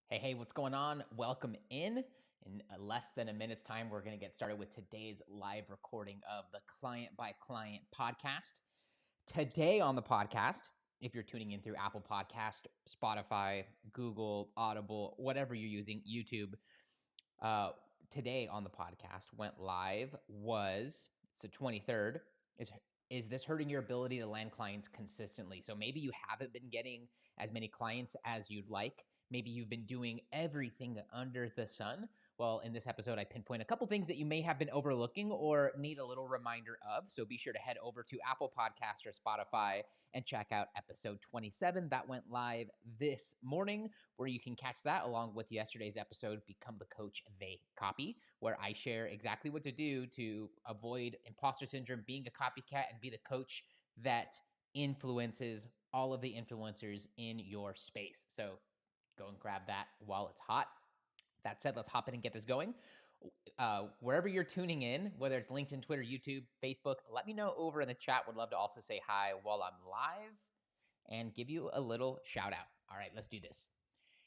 Hey, what's going on? Welcome in. In less than a minute's time, we're going to get started with today's live recording of the Client by Client podcast. Today on the podcast, if you're tuning in through Apple Podcast, Spotify, Google, Audible, whatever you're using, YouTube, uh, today on the podcast went live it's the 23rd. Is this hurting your ability to land clients consistently? So maybe you haven't been getting as many clients as you'd like. Maybe you've been doing everything under the sun. Well, in this episode, I pinpoint a couple things that you may have been overlooking or need a little reminder of. So be sure to head over to Apple Podcasts or Spotify and check out episode 27. That went live this morning, where you can catch that along with yesterday's episode, Become the Coach They Copy, where I share exactly what to do to avoid imposter syndrome, being a copycat, and be the coach that influences all of the influencers in your space. So go and grab that while it's hot. That said, let's hop in and get this going. Wherever you're tuning in, whether it's LinkedIn, Twitter, YouTube, Facebook, let me know over in the chat. Would love to also say hi while I'm live and give you a little shout out. All right, let's do this.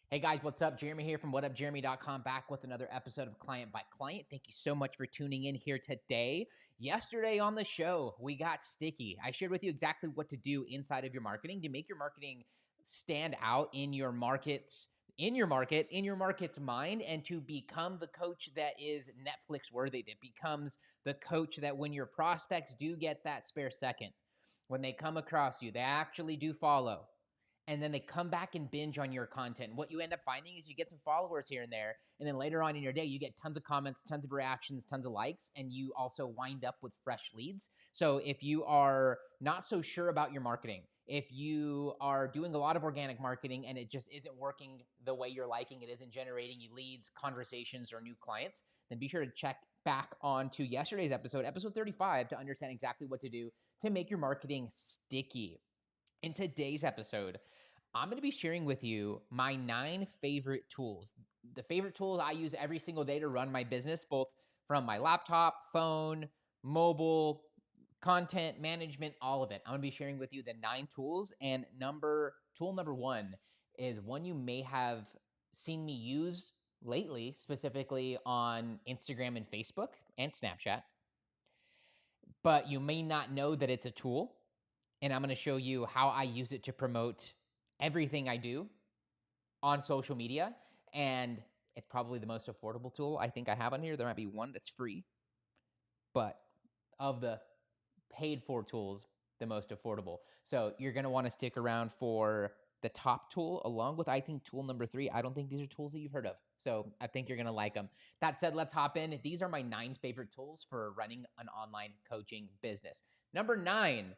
Hey guys, what's up? Jeremy here from whatupjeremy.com, back with another episode of Client by Client. Thank you so much for tuning in here today. Yesterday on the show, we got sticky. I shared with you exactly what to do inside of your marketing to make your marketing stand out in your market's mind, and to become the coach that is Netflix worthy, that becomes the coach that when your prospects do get that spare second, when they come across you, they actually do follow, and then they come back and binge on your content. What you end up finding is you get some followers here and there, and then later on in your day, you get tons of comments, tons of reactions, tons of likes, and you also wind up with fresh leads. So if you are not so sure about your marketing, if you are doing a lot of organic marketing and it just isn't working the way you're liking, it isn't generating you leads, conversations, or new clients, then be sure to check back on to yesterday's episode 35, to understand exactly what to do to make your marketing sticky. In today's episode, I'm going to be sharing with you my 9 favorite tools. The favorite tools I use every single day to run my business, both from my laptop, phone, mobile, content management, all of it. I'm going to be sharing with you the 9 tools. And tool number 1 is one you may have seen me use lately, specifically on Instagram and Facebook and Snapchat, but you may not know that it's a tool. And I'm going to show you how I use it to promote everything I do on social media. And it's probably the most affordable tool I think I have on here. There might be one that's free, but of the paid for tools, the most affordable. So you're going to want to stick around for the top tool, along with, I think, tool number 3. I don't think these are tools that you've heard of, so I think you're going to like them. That said, let's hop in. These are my 9 favorite tools for running an online coaching business. Number 9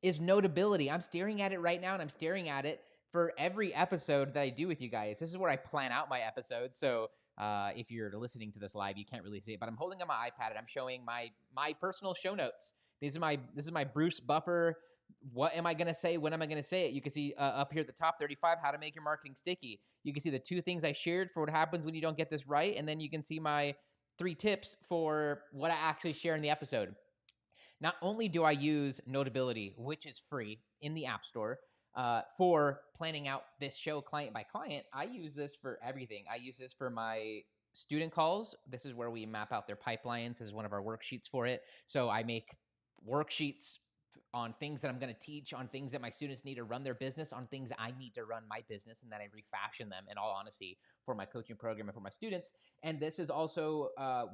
is Notability. I'm staring at it right now, and I'm staring at it for every episode that I do with you guys. This is where I plan out my episodes. So if you're listening to this live, you can't really see it, but I'm holding on my iPad and I'm showing my personal show notes. This is my Bruce Buffer. What am I going to say? When am I going to say it? You can see up here at the top, 35, how to make your marketing sticky. You can see the 2 things I shared for what happens when you don't get this right. And then you can see my 3 tips for what I actually share in the episode. Not only do I use Notability, which is free in the App Store, for planning out this show client by client, I use this for everything. I use this for my student calls. This is where we map out their pipelines. This is one of our worksheets for it. So I make worksheets on things that I'm going to teach, on things that my students need to run their business, on things I need to run my business, and then I refashion them, in all honesty, for my coaching program and for my students. And this is also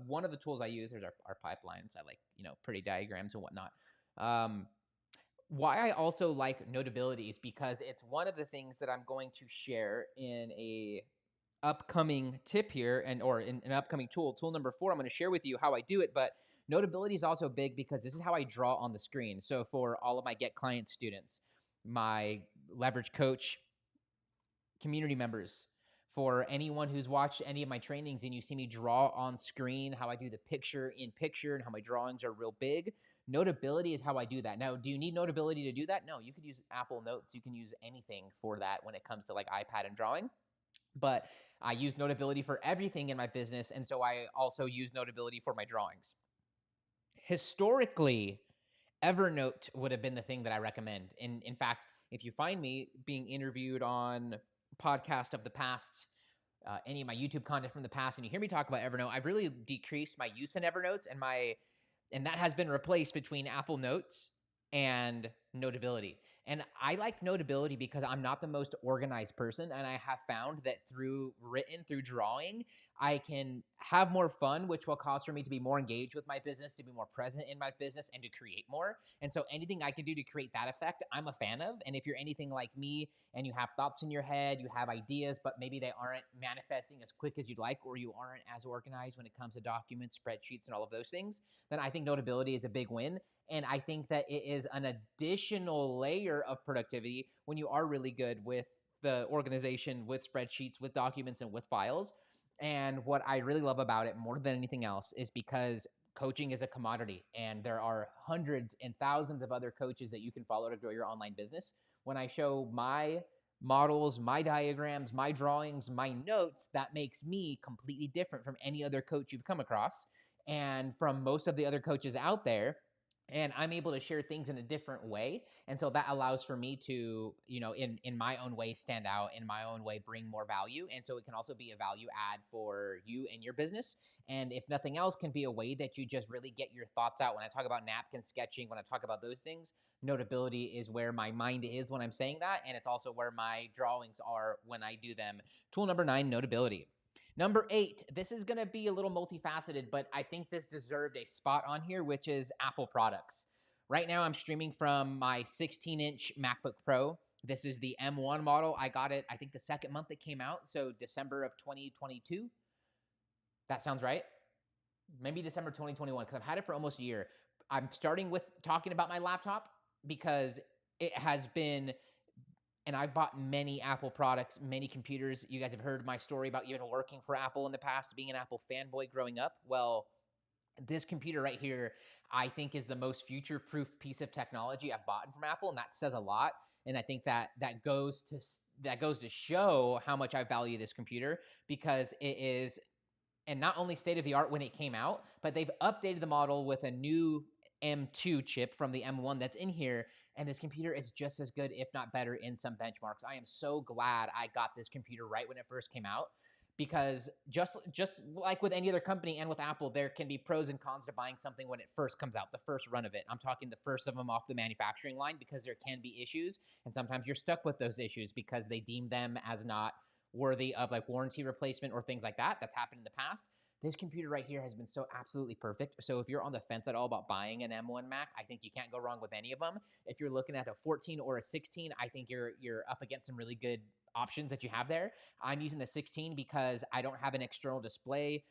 one of the tools I use. There's our pipelines. I like, pretty diagrams and whatnot. Why I also like Notability is because it's one of the things that I'm going to share in a upcoming tip here, or in an upcoming tool number 4. I'm going to share with you how I do it, but Notability is also big because this is how I draw on the screen. So for all of my Get Client students, my Leverage Coach community members, for anyone who's watched any of my trainings and you see me draw on screen, how I do the picture in picture and how my drawings are real big, Notability is how I do that. Now, do you need Notability to do that? No, you could use Apple Notes. You can use anything for that when it comes to like iPad and drawing. But I use Notability for everything in my business, and so I also use Notability for my drawings. Historically, Evernote would have been the thing that I recommend. In fact, if you find me being interviewed on podcast of the past, any of my YouTube content from the past and you hear me talk about Evernote, I've really decreased my use in Evernote, and that has been replaced between Apple Notes and Notability. And I like Notability because I'm not the most organized person, and I have found that through drawing, I can have more fun, which will cause for me to be more engaged with my business, to be more present in my business, and to create more. And so anything I can do to create that effect, I'm a fan of. And if you're anything like me and you have thoughts in your head, you have ideas, but maybe they aren't manifesting as quick as you'd like, or you aren't as organized when it comes to documents, spreadsheets, and all of those things, then I think Notability is a big win. And I think that it is an additional layer of productivity when you are really good with the organization, with spreadsheets, with documents, and with files. And what I really love about it more than anything else is because coaching is a commodity, and there are hundreds and thousands of other coaches that you can follow to grow your online business. When I show my models, my diagrams, my drawings, my notes, that makes me completely different from any other coach you've come across and from most of the other coaches out there. And I'm able to share things in a different way. And so that allows for me to, in my own way, stand out, in my own way, bring more value. And so it can also be a value add for you and your business. And if nothing else, can be a way that you just really get your thoughts out. When I talk about napkin sketching, when I talk about those things, Notability is where my mind is when I'm saying that. And it's also where my drawings are when I do them. Tool number 9, Notability. Number 8, this is going to be a little multifaceted, but I think this deserved a spot on here, which is Apple products. Right now, I'm streaming from my 16-inch MacBook Pro. This is the M1 model. I got it, I think, the second month it came out, so December of 2022. That sounds right. Maybe December 2021, because I've had it for almost a year. I'm starting with talking about my laptop because it has been, and I've bought many Apple products, many computers. You guys have heard my story about even working for Apple in the past, being an Apple fanboy growing up. Well, this computer right here, I think, is the most future-proof piece of technology I've bought from Apple, and that says a lot. And I think that goes to show how much I value this computer, because it is, and not only state of the art when it came out, but they've updated the model with a new M2 chip from the M1 that's in here, and this computer is just as good, if not better, in some benchmarks. I am so glad I got this computer right when it first came out, because just like with any other company and with Apple, there can be pros and cons to buying something when it first comes out, the first run of it. I'm talking the first of them off the manufacturing line, because there can be issues, and sometimes you're stuck with those issues because they deem them as not worthy of like warranty replacement or things like that. That's happened in the past. This computer right here has been so absolutely perfect. So if you're on the fence at all about buying an M1 Mac, I think you can't go wrong with any of them. If you're looking at a 14 or a 16, I think you're up against some really good options that you have there. I'm using the 16 because I don't have an external display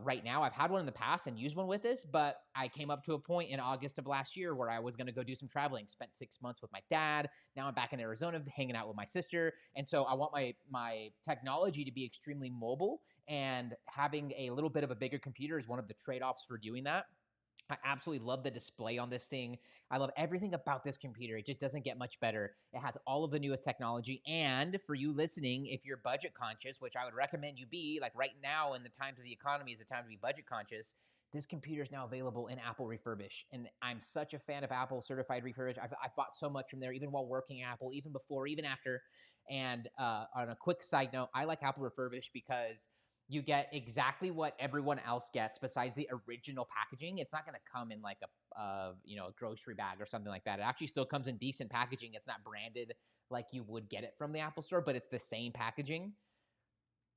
right now. I've had one in the past and used one with this, but I came up to a point in August of last year where I was going to go do some traveling. Spent 6 months with my dad. Now I'm back in Arizona hanging out with my sister. And so I want my technology to be extremely mobile, and having a little bit of a bigger computer is one of the trade-offs for doing that. I absolutely love the display on this thing. I love everything about this computer. It just doesn't get much better. It has all of the newest technology. And for you listening, if you're budget conscious, which I would recommend you be, like right now in the times of the economy is the time to be budget conscious, this computer is now available in Apple Refurbish. And I'm such a fan of Apple Certified Refurbish. I've bought so much from there, even while working at Apple, even before, even after. And on a quick side note, I like Apple Refurbish because you get exactly what everyone else gets besides the original packaging. It's not going to come in like a grocery bag or something like that. It actually still comes in decent packaging. It's not branded like you would get it from the Apple Store, but it's the same packaging.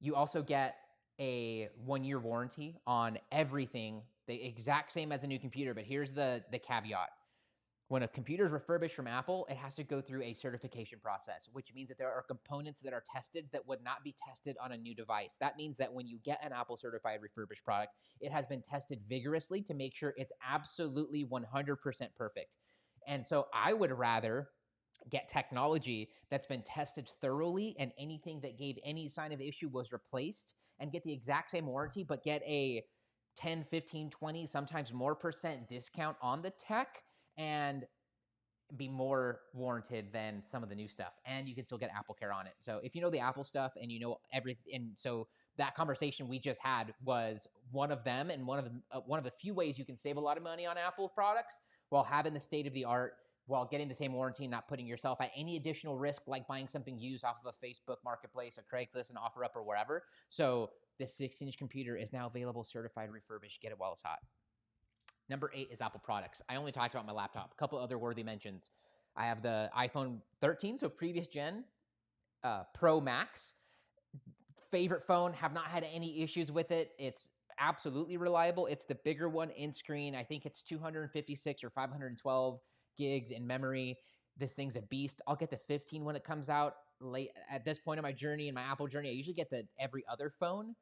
You also get a 1-year warranty on everything, the exact same as a new computer. But here's the caveat. When a computer is refurbished from Apple, it has to go through a certification process, which means that there are components that are tested that would not be tested on a new device. That means that when you get an Apple certified refurbished product, it has been tested vigorously to make sure it's absolutely 100% perfect. And so I would rather get technology that's been tested thoroughly, and anything that gave any sign of issue was replaced, and get the exact same warranty, but get a 10, 15, 20, sometimes more % discount on the tech, and be more warranted than some of the new stuff. And you can still get Apple Care on it. So if you know the Apple stuff and you know everything, and so that conversation we just had was one of them, and one of the few ways you can save a lot of money on Apple products while having the state of the art while getting the same warranty and not putting yourself at any additional risk, like buying something used off of a Facebook marketplace, a Craigslist, an OfferUp, or wherever. So this 16-inch computer is now available, certified, refurbished. Get it while it's hot. Number 8 is Apple products. I only talked about my laptop. A couple other worthy mentions. I have the iPhone 13, so previous gen, Pro Max. Favorite phone, have not had any issues with it. It's absolutely reliable. It's the bigger one in screen. I think it's 256 or 512 gigs in memory. This thing's a beast. I'll get the 15 when it comes out. Late at this point in my journey, in my Apple journey, I usually get the every other phone.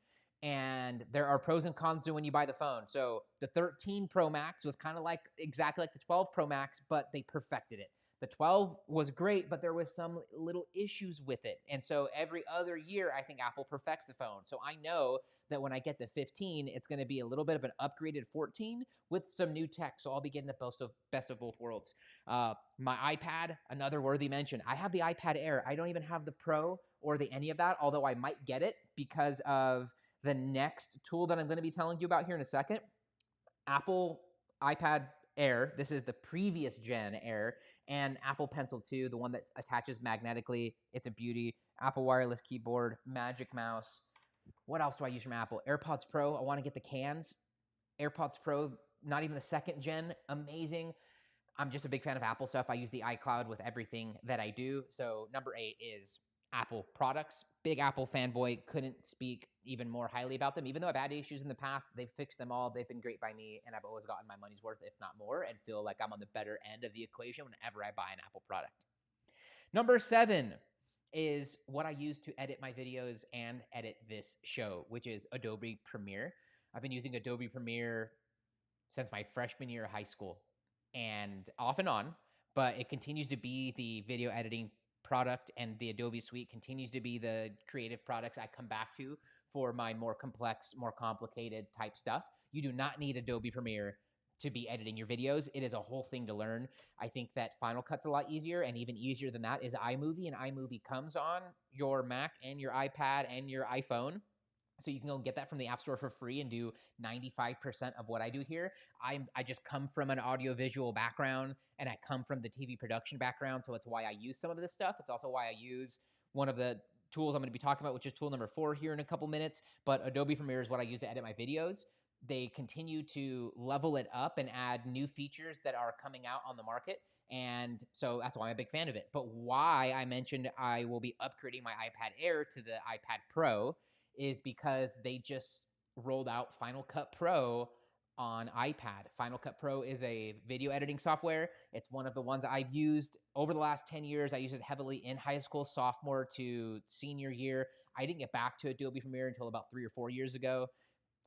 And there are pros and cons to when you buy the phone. So the 13 Pro Max was kind of like exactly like the 12 Pro Max, but they perfected it. The 12 was great, but there was some little issues with it. And so every other year, I think Apple perfects the phone. So I know that when I get the 15, it's going to be a little bit of an upgraded 14 with some new tech. So I'll be getting the best of both worlds. My iPad, another worthy mention. I have the iPad Air. I don't even have the Pro or the any of that, although I might get it because of the next tool that I'm going to be telling you about here in a second. Apple iPad Air. This is the previous gen Air, and Apple Pencil 2, the one that attaches magnetically. It's a beauty. Apple wireless keyboard, Magic Mouse. What else do I use from Apple? AirPods Pro. I want to get the cans. AirPods Pro, not even the second gen. Amazing. I'm just a big fan of Apple stuff. I use the iCloud with everything that I do. So number 8 is Apple products. Big Apple fanboy. Couldn't speak even more highly about them. Even though I've had issues in the past, they've fixed them all. They've been great by me, and I've always gotten my money's worth, if not more, and feel like I'm on the better end of the equation whenever I buy an Apple product. Number 7 is what I use to edit my videos and edit this show, which is Adobe Premiere. I've been using Adobe Premiere since my freshman year of high school, and off and on, but it continues to be the video editing product, and the Adobe Suite continues to be the creative products I come back to for my more complex, more complicated type stuff. You do not need Adobe Premiere to be editing your videos. It is a whole thing to learn. I think that Final Cut's a lot easier, and even easier than that is iMovie, and iMovie comes on your Mac and your iPad and your iPhone. So you can go get that from the App Store for free and do 95% of what I do here. I just come from an audiovisual background, and I come from the TV production background, so it's why I use some of this stuff. It's also why I use one of the tools I'm going to be talking about, which is tool number 4 here in a couple minutes. But Adobe Premiere is what I use to edit my videos. They continue to level it up and add new features that are coming out on the market. And so that's why I'm a big fan of it. But why I mentioned I will be upgrading my iPad Air to the iPad Pro is because they just rolled out Final Cut Pro on iPad. Final Cut Pro is a video editing software. It's one of the ones I've used over the last 10 years. I used it heavily in high school, sophomore to senior year. I didn't get back to Adobe Premiere until about 3 or 4 years ago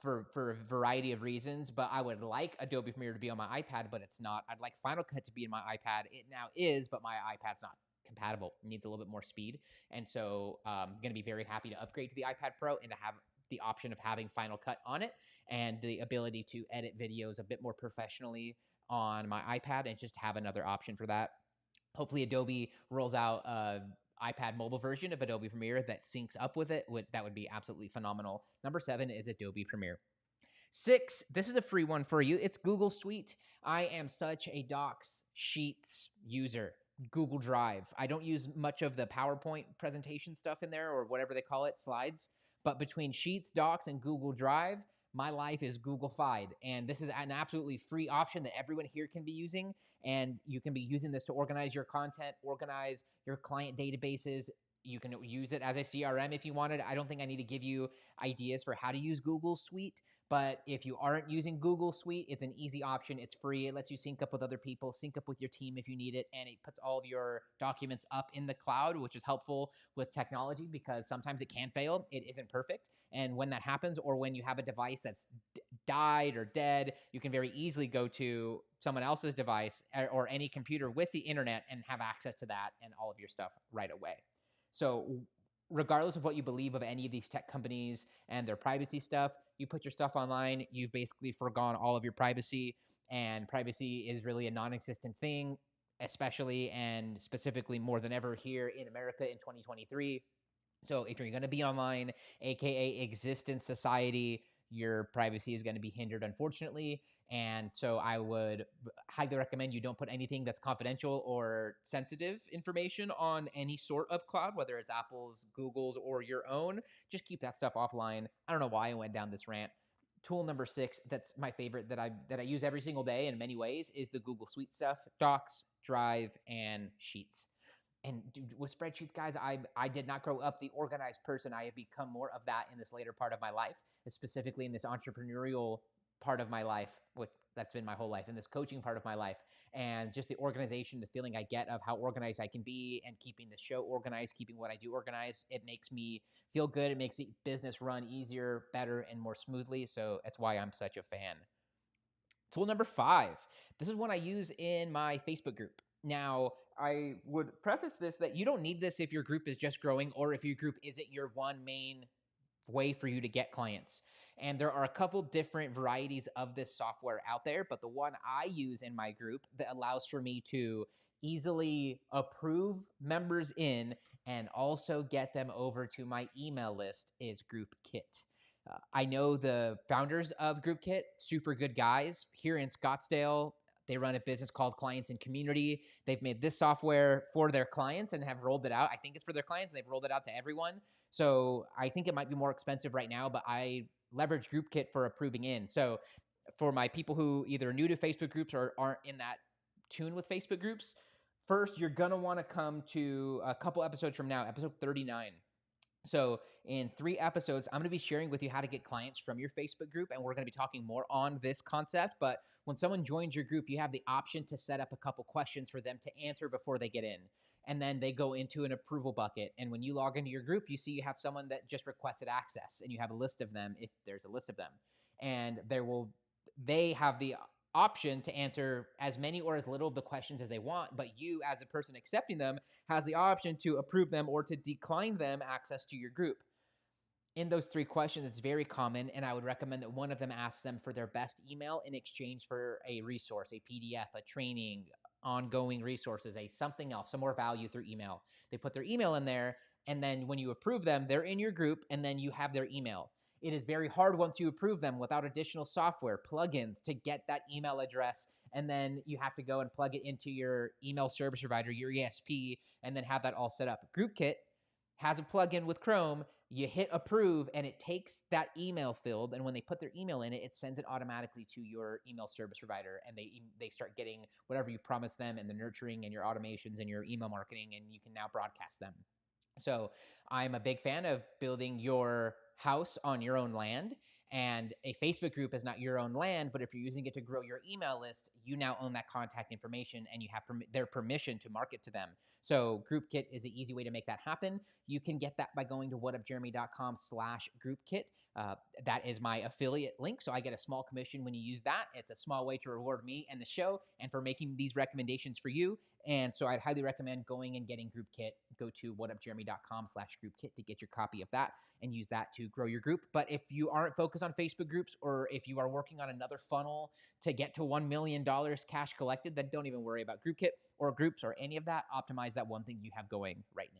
for a variety of reasons, but I would like Adobe Premiere to be on my iPad, but it's not. I'd like Final Cut to be in my iPad. It now is, but my iPad's not compatible. It needs a little bit more speed. And so I'm going to be very happy to upgrade to the iPad Pro and to have the option of having Final Cut on it and the ability to edit videos a bit more professionally on my iPad, and just have another option for that. Hopefully Adobe rolls out iPad mobile version of Adobe Premiere that syncs up with it. That would be absolutely phenomenal. Number 7 is Adobe Premiere. 6, this is a free one for you. It's Google Suite. I am such a Docs, Sheets user. Google Drive. I don't use much of the PowerPoint presentation stuff in there, or whatever they call it, slides. But between Sheets, Docs, and Google Drive, my life is Google-fied. And this is an absolutely free option that everyone here can be using. And you can be using this to organize your content, organize your client databases. You can use it as a CRM if you wanted. I don't think I need to give you ideas for how to use Google Suite. But if you aren't using Google Suite, it's an easy option. It's free. It lets you sync up with other people, sync up with your team if you need it, and it puts all of your documents up in the cloud, which is helpful with technology because sometimes it can fail. It isn't perfect. And when that happens, or when you have a device that's died or dead, you can very easily go to someone else's device or any computer with the internet and have access to that and all of your stuff right away. So regardless of what you believe of any of these tech companies and their privacy stuff, you put your stuff online, you've basically forgone all of your privacy, and privacy is really a non-existent thing, especially and specifically more than ever here in America in 2023. So if you're going to be online, aka exist in society, your privacy is going to be hindered, unfortunately. And so I would highly recommend you don't put anything that's confidential or sensitive information on any sort of cloud, whether it's Apple's, Google's, or your own. Just keep that stuff offline. I don't know why I went down this rant. Tool number 6, that's my favorite, that I use every single day in many ways, is the Google Suite stuff: Docs, Drive, and Sheets. And dude, with spreadsheets, guys, I did not grow up the organized person. I have become more of that in this later part of my life, specifically in this entrepreneurial part of my life, which that's been my whole life, in this coaching part of my life. And just the organization, the feeling I get of how organized I can be, and keeping the show organized, keeping what I do organized, it makes me feel good. It makes the business run easier, better, and more smoothly. So that's why I'm such a fan. Tool number 5. This is one I use in my Facebook group. Now, I would preface this that you don't need this if your group is just growing, or if your group isn't your one main way for you to get clients. And there are a couple different varieties of this software out there, but the one I use in my group that allows for me to easily approve members in and also get them over to my email list is GroupKit. I know the founders of GroupKit, super good guys here in Scottsdale. They run a business called Clients and Community. They've made this software for their clients and have rolled it out. I think it's for their clients, and they've rolled it out to everyone. So I think it might be more expensive right now, but I leverage GroupKit for approving in. So for my people who either are new to Facebook groups or aren't in that tune with Facebook groups, first, you're going to want to come to a couple episodes from now, episode 39. So in 3 episodes, I'm going to be sharing with you how to get clients from your Facebook group, and we're going to be talking more on this concept. But when someone joins your group, you have the option to set up a couple questions for them to answer before they get in. And then they go into an approval bucket. And when you log into your group, you see you have someone that just requested access, and you have a list of them if there's a list of them. And they have the option to answer as many or as little of the questions as they want, but you, as a person accepting them, has the option to approve them or to decline them access to your group. In those 3 questions, it's very common, and I would recommend that one of them asks them for their best email in exchange for a resource, a PDF, a training, ongoing resources, a something else, some more value through email. They put their email in there, and then when you approve them, they're in your group, and then you have their email. It is very hard once you approve them without additional software, plugins, to get that email address, and then you have to go and plug it into your email service provider, your ESP, and then have that all set up. GroupKit has a plugin with Chrome. You hit approve, and it takes that email field, and when they put their email in it, it sends it automatically to your email service provider, and they start getting whatever you promised them, and the nurturing and your automations and your email marketing, and you can now broadcast them. So I'm a big fan of building your house on your own land, and a Facebook group is not your own land, but if you're using it to grow your email list, you now own that contact information, and you have their permission to market to them. So GroupKit is an easy way to make that happen. You can get that by going to whatupjeremy.com/GroupKit. That is my affiliate link, so I get a small commission when you use that. It's a small way to reward me and the show, and for making these recommendations for you. And so I'd highly recommend going and getting GroupKit. Go to whatupjeremy.com/GroupKit to get your copy of that and use that to grow your group. But if you aren't focused on Facebook groups, or if you are working on another funnel to get to $1 million cash collected, then don't even worry about GroupKit or groups or any of that. Optimize that one thing you have going right now.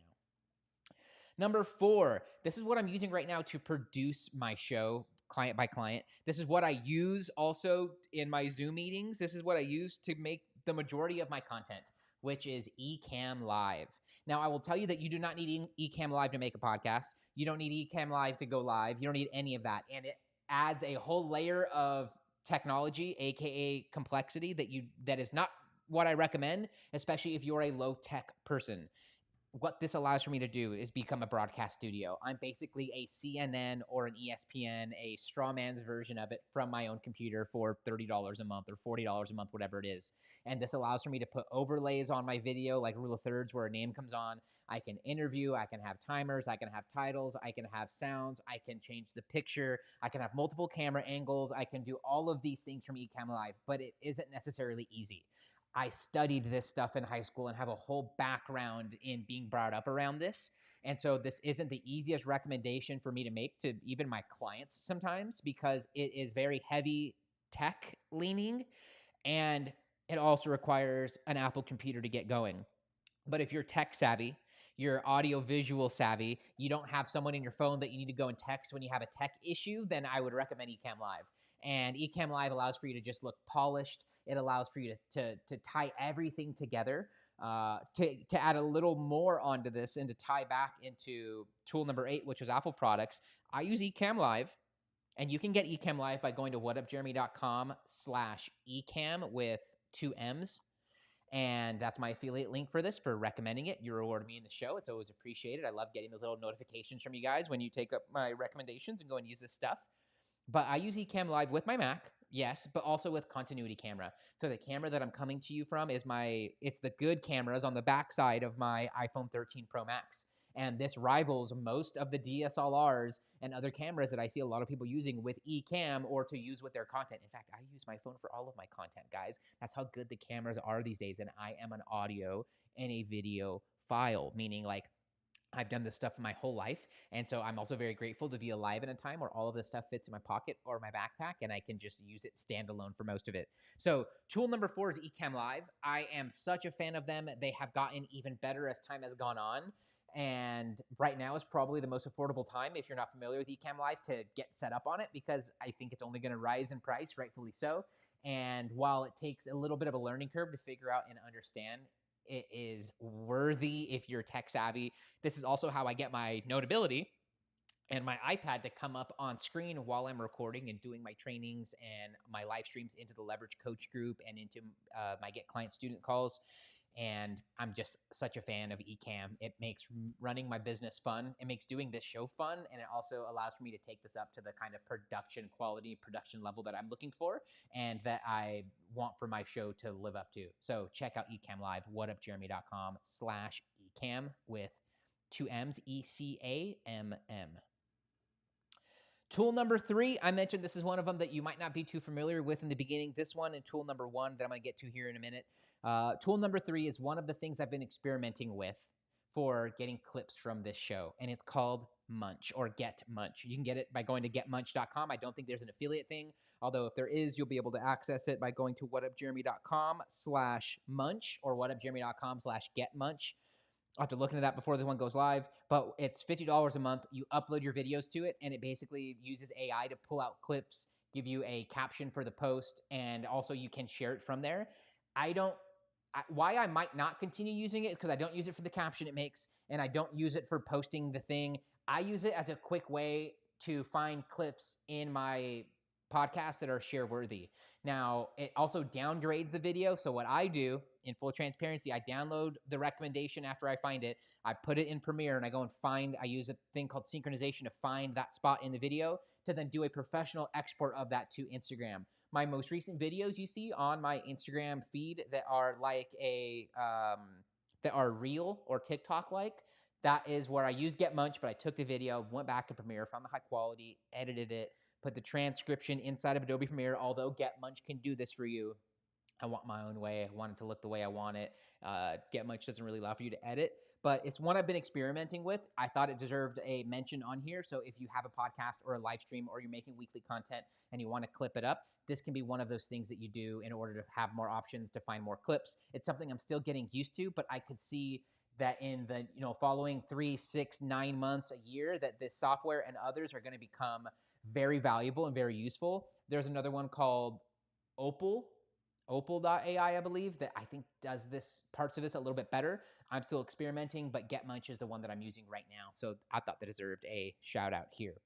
Number 4, this is what I'm using right now to produce my show, client by client. This is what I use also in my Zoom meetings. This is what I use to make the majority of my content, which is Ecamm Live. Now, I will tell you that you do not need Ecamm Live to make a podcast. You don't need Ecamm Live to go live. You don't need any of that. And it adds a whole layer of technology, aka complexity, that is not what I recommend, especially if you're a low-tech person. What this allows for me to do is become a broadcast studio. I'm basically a CNN or an ESPN, a straw man's version of it from my own computer for $30 a month or $40 a month, whatever it is. And this allows for me to put overlays on my video, like rule of thirds, where a name comes on. I can interview, I can have timers, I can have titles, I can have sounds, I can change the picture, I can have multiple camera angles, I can do all of these things from Ecamm Live, but it isn't necessarily easy. I studied this stuff in high school and have a whole background in being brought up around this. And so this isn't the easiest recommendation for me to make to even my clients sometimes, because it is very heavy tech leaning, and it also requires an Apple computer to get going. But if you're tech savvy, you're audio visual savvy, you don't have someone in your phone that you need to go and text when you have a tech issue, then I would recommend Ecamm Live. And Ecamm Live allows for you to just look polished. It allows for you to tie everything together. To add a little more onto this and to tie back into tool number 8, which is Apple products, I use Ecamm Live. And you can get Ecamm Live by going to whatupjeremy.com/ecamm with 2 M's. And that's my affiliate link for this, for recommending it. You reward me in the show. It's always appreciated. I love getting those little notifications from you guys when you take up my recommendations and go and use this stuff. But I use Ecamm Live with my Mac, yes, but also with continuity camera. So the camera that I'm coming to you from is it's the good cameras on the backside of my iPhone 13 Pro Max. And this rivals most of the DSLRs and other cameras that I see a lot of people using with Ecamm or to use with their content. In fact, I use my phone for all of my content, guys. That's how good the cameras are these days. And I am an audio and a video file, meaning like I've done this stuff my whole life. And so I'm also very grateful to be alive in a time where all of this stuff fits in my pocket or my backpack and I can just use it standalone for most of it. So tool number 4 is Ecamm Live. I am such a fan of them. They have gotten even better as time has gone on. And right now is probably the most affordable time, if you're not familiar with Ecamm Live, to get set up on it, because I think it's only going to rise in price, rightfully so. And while it takes a little bit of a learning curve to figure out and understand, it is worthy if you're tech savvy. This is also how I get my Notability and my iPad to come up on screen while I'm recording and doing my trainings and my live streams into the Leverage Coach group and into my Get Client Student calls. And I'm just such a fan of Ecamm. It makes running my business fun. It makes doing this show fun. And it also allows for me to take this up to the kind of production quality, production level that I'm looking for and that I want for my show to live up to. So check out Ecamm Live, whatupjeremy.com/ecamm with 2 M's, ECAMM. Tool number 3, I mentioned this is one of them that you might not be too familiar with in the beginning. This one and tool number 1 that I'm going to get to here in a minute. Tool number 3 is one of the things I've been experimenting with for getting clips from this show, and it's called Munch or Get Munch. You can get it by going to getmunch.com. I don't think there's an affiliate thing, although if there is, you'll be able to access it by going to whatupjeremy.com/munch or whatupjeremy.com/getmunch. I'll have to look into that before the one goes live, but it's $50 a month. You upload your videos to it, and it basically uses AI to pull out clips, give you a caption for the post, and also you can share it from there. Why I might not continue using it is because I don't use it for the caption it makes, and I don't use it for posting the thing. I use it as a quick way to find clips in my podcasts that are share worthy. Now, it also downgrades the video. So what I do, in full transparency, I download the recommendation after I find it. I put it in Premiere and I go and I use a thing called synchronization to find that spot in the video to then do a professional export of that to Instagram. My most recent videos you see on my Instagram feed that are like that are Reel or TikTok like, that is where I used Get Munch, but I took the video, went back in Premiere, found the high quality, edited it, put the transcription inside of Adobe Premiere. Although Get Munch can do this for you, I want my own way. I want it to look the way I want it. Get Munch doesn't really allow for you to edit, but it's one I've been experimenting with. I thought it deserved a mention on here. So if you have a podcast or a live stream or you're making weekly content and you want to clip it up, this can be one of those things that you do in order to have more options to find more clips. It's something I'm still getting used to, but I could see that in the following 3, 6, 9 months, a year, that this software and others are going to become very valuable and very useful. There's another one called Opal.ai, I believe, that I think does parts of this a little bit better. I'm still experimenting, but Get Munch is the one that I'm using right now. So I thought that deserved a shout out here.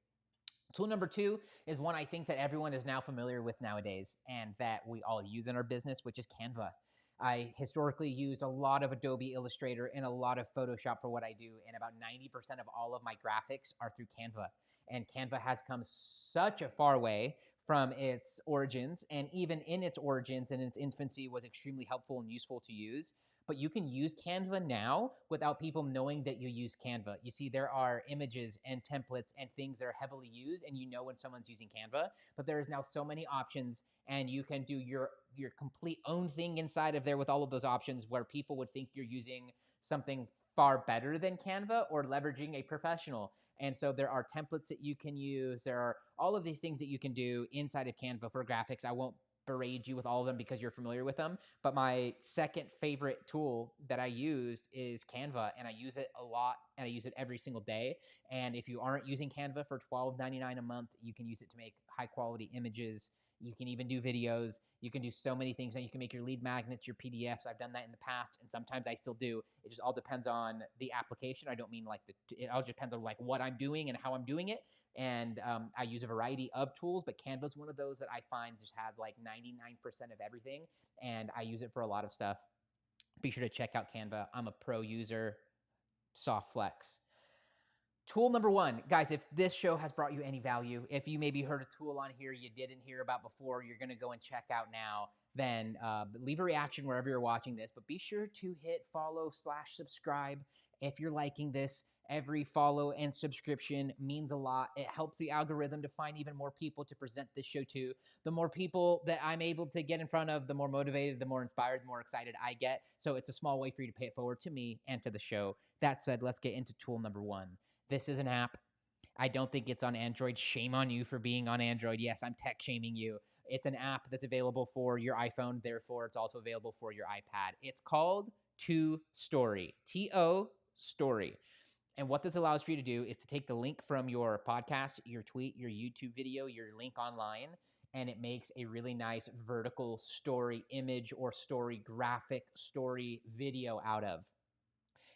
Tool number 2 is one I think that everyone is now familiar with nowadays and that we all use in our business, which is Canva. I historically used a lot of Adobe Illustrator and a lot of Photoshop for what I do, and about 90% of all of my graphics are through Canva. And Canva has come such a far way from its origins, and even in its origins and its infancy was extremely helpful and useful to use. But you can use Canva now without people knowing that you use Canva. You see, there are images and templates and things that are heavily used, and you know when someone's using Canva, but there is now so many options, and you can do your complete own thing inside of there with all of those options where people would think you're using something far better than Canva or leveraging a professional. And so there are templates that you can use. There are all of these things that you can do inside of Canva for graphics. I won't berate you with all of them because you're familiar with them. But my second favorite tool that I used is Canva, and I use it a lot, and I use it every single day. And if you aren't using Canva for $12.99 a month, you can use it to make high quality images. You can even do videos. You can do so many things. And you can make your lead magnets, your PDFs. I've done that in the past, and sometimes I still do. It just all depends on the application. I don't mean like it all depends on like what I'm doing and how I'm doing it. And I use a variety of tools, but Canva's one of those that I find just has like 99% of everything, and I use it for a lot of stuff. Be sure to check out Canva. I'm a pro user. Soft flex. Tool number one, guys, if this show has brought you any value, if you maybe heard a tool on here you didn't hear about before, you're going to go and check out now, then leave a reaction wherever you're watching this. But be sure to hit follow/subscribe if you're liking this. Every follow and subscription means a lot. It helps the algorithm to find even more people to present this show to. The more people that I'm able to get in front of, the more motivated, the more inspired, the more excited I get. So it's a small way for you to pay it forward to me and to the show. That said, let's get into tool number one. This is an app. I don't think it's on Android. Shame on you for being on Android. Yes, I'm tech shaming you. It's an app that's available for your iPhone. Therefore, it's also available for your iPad. It's called To Story. T-O Story. And what this allows for you to do is to take the link from your podcast, your tweet, your YouTube video, your link online, and it makes a really nice vertical story image or story graphic story video out of.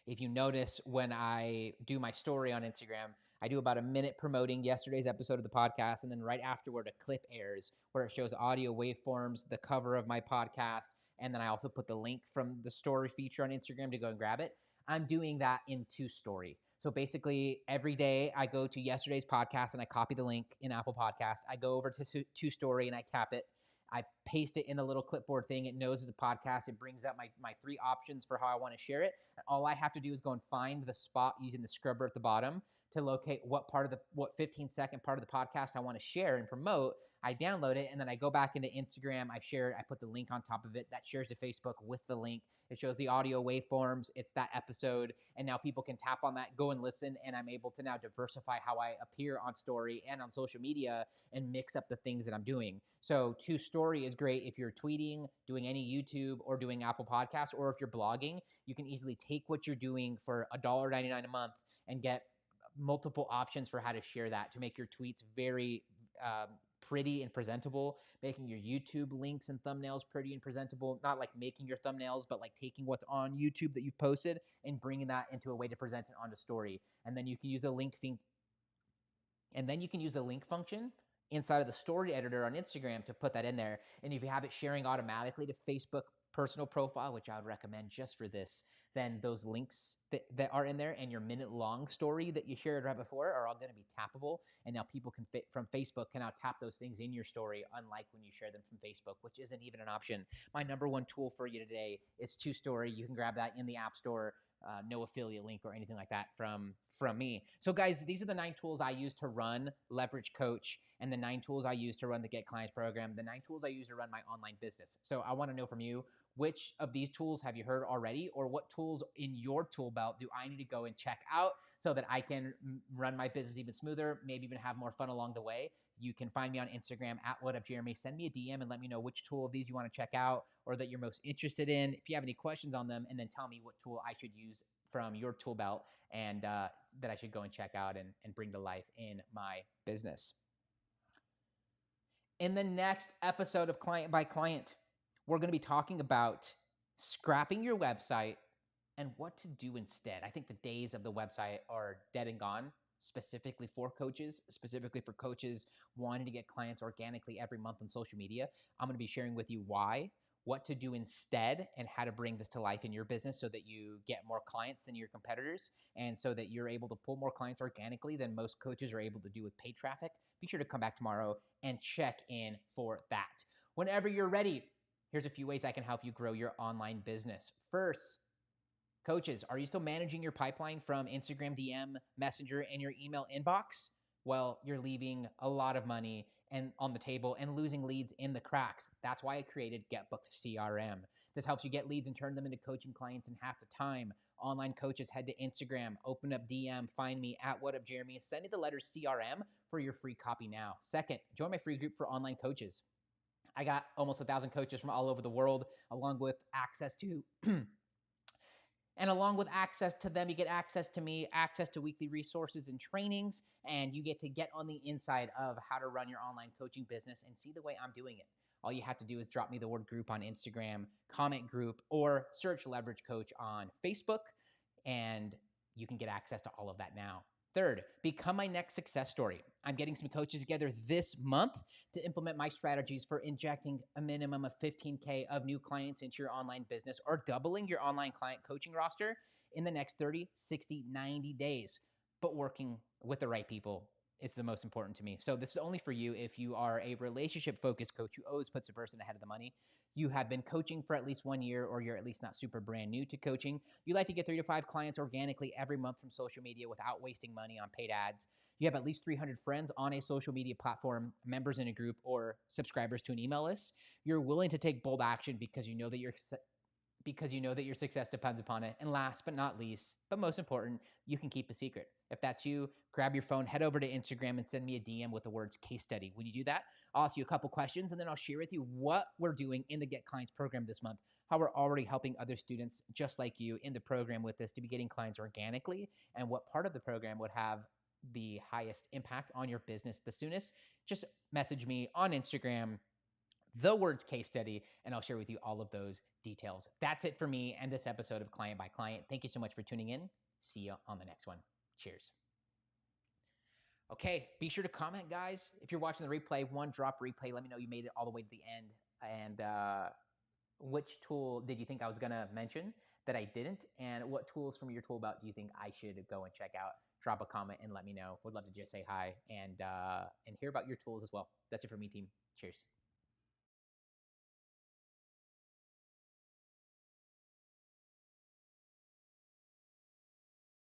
If you notice when I do my story on Instagram, I do about a minute promoting yesterday's episode of the podcast, and then right afterward, a clip airs where it shows audio waveforms, the cover of my podcast, and then I also put the link from the story feature on Instagram to go and grab it. I'm doing that in To Story. So basically, every day I go to yesterday's podcast and I copy the link in Apple Podcasts. I go over to To Story and I tap it. I paste it in the little clipboard thing. It knows it's a podcast. It brings up my three options for how I want to share it. And all I have to do is go and find the spot using the scrubber at the bottom to locate what 15-second part of the podcast I want to share and promote. I download it, and then I go back into Instagram. I share it. I put the link on top of it. That shares to Facebook with the link. It shows the audio waveforms. It's that episode, and now people can tap on that, go and listen, and I'm able to now diversify how I appear on story and on social media and mix up the things that I'm doing. So To Story is great if you're tweeting, doing any YouTube, or doing Apple Podcasts, or if you're blogging. You can easily take what you're doing for $1.99 a month and get multiple options for how to share that to make your tweets very pretty and presentable, making your YouTube links and thumbnails pretty and presentable, not like making your thumbnails, but like taking what's on YouTube that you've posted and bringing that into a way to present it onto story. And then you can use a link function inside of the story editor on Instagram to put that in there. And if you have it sharing automatically to Facebook personal profile, which I would recommend just for this, then those links that are in there and your minute-long story that you shared right before are all going to be tappable. And now people from Facebook can now tap those things in your story, unlike when you share them from Facebook, which isn't even an option. My number one tool for you today is To Story. You can grab that in the App Store. No affiliate link or anything like that from me. So guys, these are the 9 tools I use to run Leverage Coach, and the 9 tools I use to run the Get Clients program, the 9 tools I use to run my online business. So I want to know from you, which of these tools have you heard already, or what tools in your tool belt do I need to go and check out so that I can run my business even smoother, maybe even have more fun along the way? You can find me on Instagram at @whatupjeremy. Send me a DM and let me know which tool of these you want to check out or that you're most interested in. If you have any questions on them, and then tell me what tool I should use from your tool belt and that I should go and check out and bring to life in my business. In the next episode of Client by Client, we're going to be talking about scrapping your website and what to do instead. I think the days of the website are dead and gone, specifically for coaches wanting to get clients organically every month on social media. I'm going to be sharing with you why, what to do instead, and how to bring this to life in your business so that you get more clients than your competitors and so that you're able to pull more clients organically than most coaches are able to do with paid traffic. Be sure to come back tomorrow and check in for that. Whenever you're ready, here's a few ways I can help you grow your online business. First, coaches, are you still managing your pipeline from Instagram DM, Messenger, and your email inbox? Well, you're leaving a lot of money on the table and losing leads in the cracks. That's why I created GetBookedCRM. This helps you get leads and turn them into coaching clients in half the time. Online coaches, head to Instagram, open up DM, find me at @whatupjeremy, send me the letter CRM for your free copy now. Second, join my free group for online coaches. I got almost 1,000 coaches from all over the world, along with access to and along with access to them, you get access to me, access to weekly resources and trainings, and you get on the inside of how to run your online coaching business and see the way I'm doing it. All you have to do is drop me the word group on Instagram, comment group, or search Leverage Coach on Facebook, and you can get access to all of that now. Third, become my next success story. I'm getting some coaches together this month to implement my strategies for injecting a minimum of 15K of new clients into your online business or doubling your online client coaching roster in the next 30, 60, 90 days. But working with the right people is the most important to me. So this is only for you if you are a relationship-focused coach who always puts the person ahead of the money. You have been coaching for at least 1 year, or you're at least not super brand new to coaching. You like to get 3 to 5 clients organically every month from social media without wasting money on paid ads. You have at least 300 friends on a social media platform, members in a group, or subscribers to an email list. You're willing to take bold action because you know that your success depends upon it. And last but not least, but most important, you can keep a secret. If that's you, grab your phone, head over to Instagram and send me a DM with the words case study. When you do that, I'll ask you a couple questions and then I'll share with you what we're doing in the Get Clients program this month, how we're already helping other students just like you in the program with this to be getting clients organically, and what part of the program would have the highest impact on your business the soonest. Just message me on Instagram, the words case study, and I'll share with you all of those details. That's it for me and this episode of Client by Client. Thank you so much for tuning in. See you on the next one. Cheers. Okay, be sure to comment, guys. If you're watching the replay, drop replay. Let me know you made it all the way to the end. And which tool did you think I was going to mention that I didn't? And what tools from your tool belt do you think I should go and check out? Drop a comment and let me know. Would love to just say hi and hear about your tools as well. That's it for me, team. Cheers.